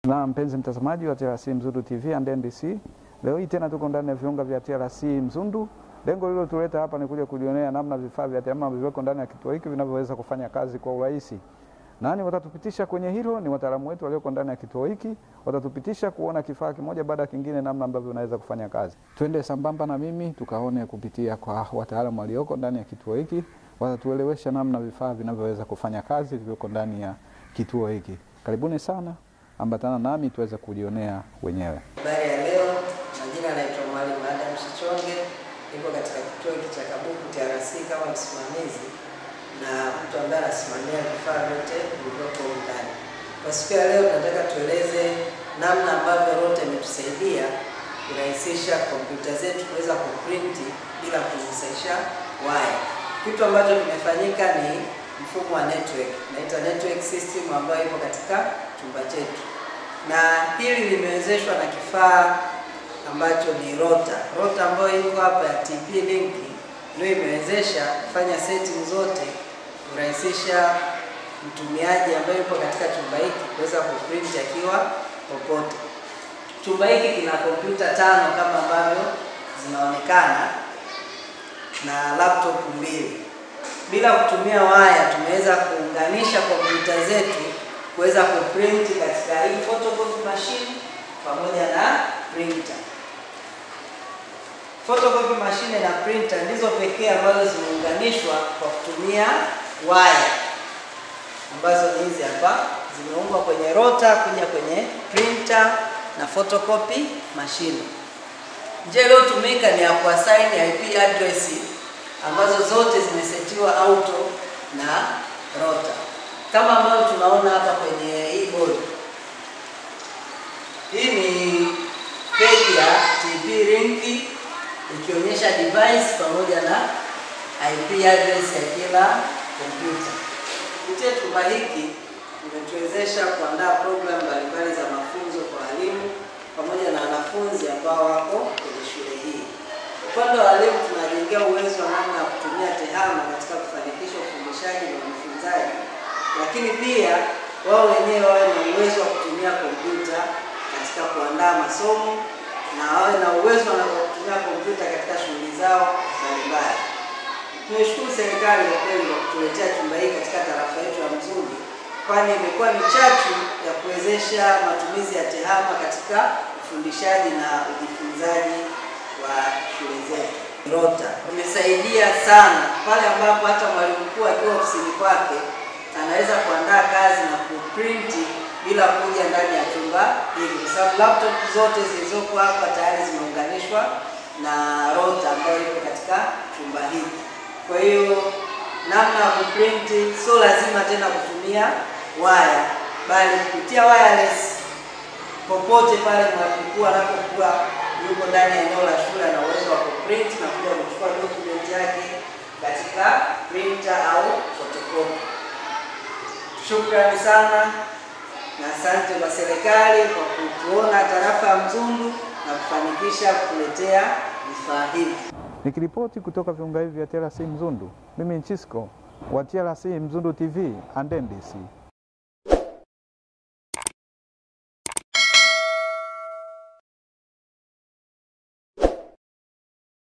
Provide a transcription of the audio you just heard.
Na mpenzi mtazamaji wa TRC Mzundu TV and NBC, leo hii tena tuko ndani ya viunga vya TRC Mzundu. Lengo lilo tuleta hapa ni kuja kujionea namna vifaa vya TEHAMA vilivyoko ndani ya kituo hiki vinavyoweza kufanya kazi kwa urahisi. Nani watatupitisha kwenye hilo? Ni wataalamu wetu walioko ndani ya kituo hiki. Watatupitisha kuona kifaa kimoja baada ya kingine namna ambavyo vinaweza kufanya kazi. Twende sambamba na mimi tukaone kupitia kwa wataalamu walioko ndani ya kituo hiki. Watatuelewesha namna vifaa vinavyoweza kufanya kazi vilivyoko ndani ya kituo hiki. Karibuni sana. Ambatana nami tuweze kujionea wenyewe. Habari ya leo, majina naitwa Mwalimu Adam Shichonge, niko katika kituo hiki cha Kabuku TRC kama msimamizi na mtu ambaye anasimamia vifaa vyote vilivyoko ndani. Kwa siku ya leo tunataka tueleze namna ambavyo Rota imetusaidia kurahisisha kompyuta zetu kuweza kuprint bila kuhusisha waya. Kitu ambacho kimefanyika ni mfumo wa network, naita network system ambayo ipo katika chumba chetu. Na hili limewezeshwa na kifaa ambacho ni Rota ambayo iko hapa ya TP-Link, ndio imewezesha kufanya setting zote kurahisisha mtumiaji ambaye yupo katika chumba hiki kuweza kuprint akiwa popote. Chumba hiki kina kompyuta 5 kama ambavyo zinaonekana na laptop 2. Bila kutumia waya tumeweza kuunganisha kompyuta zetu kuweza kuprint katika hii photocopy machine pamoja na printer. Photocopy machine na printer ndizo pekee ambazo zimeunganishwa kwa kutumia waya, ambazo ni hizi hapa, zimeungwa kwenye Rota kuja kwenye printer na photocopy machine. Njia iliyotumika ni ya kuassign IP address ambazo zote zimesetiwa auto na Rota. Kama ambavyo tunaona hapa kwenye hii board. Hii ni page ya TP-Link ikionyesha device pamoja na IP address ya kila kompyuta. Kupitia chumba hiki kimetuwezesha kuandaa program mbalimbali za mafunzo kwa walimu pamoja na wanafunzi ambao wako kwenye shule hii. Upande wa walimu tunajengea uwezo wa namna ya kutumia TEHAMA katika kufanikisha ufundishaji na ujifunzaji, lakini pia wao wenyewe wawe na uwezo wa kutumia kompyuta katika kuandaa masomo na wawe na uwezo wa kutumia kompyuta katika shughuli zao mbalimbali. Tunashukuru serikali kwa kweli kwa kutuletea chumba hiki katika tarafa yetu ya Mzundu, kwani imekuwa ni chachu ya kuwezesha matumizi ya TEHAMA katika ufundishaji na ujifunzaji wa shule zetu. Rota imesaidia sana pale ambapo hata mwalimu mkuu akiwa ofisini kwake anaweza kuandaa kazi na kuprint bila kuja ndani ya chumba hiki, kwa sababu laptop zote zilizoko hapa tayari zimeunganishwa na Rota ambayo iko katika chumba hiki. Kwa hiyo namna ya kuprint sio lazima tena kutumia waya, bali kupitia wireless popote pale mwalimu mkuu anapokuwa yuko ndani ya eneo la shule na uwezo wa kuprint na kuja kuchukua document yake katika printer au photocopy. Shukrani sana na asante kwa serikali kwa kutuona tarafa ya Mzundu na kufanikisha kuletea vifaa hivi. Nikiripoti kutoka viunga hivi vya TRC Mzundu, mimi Nchisco wa TRC Mzundu TV and NBC.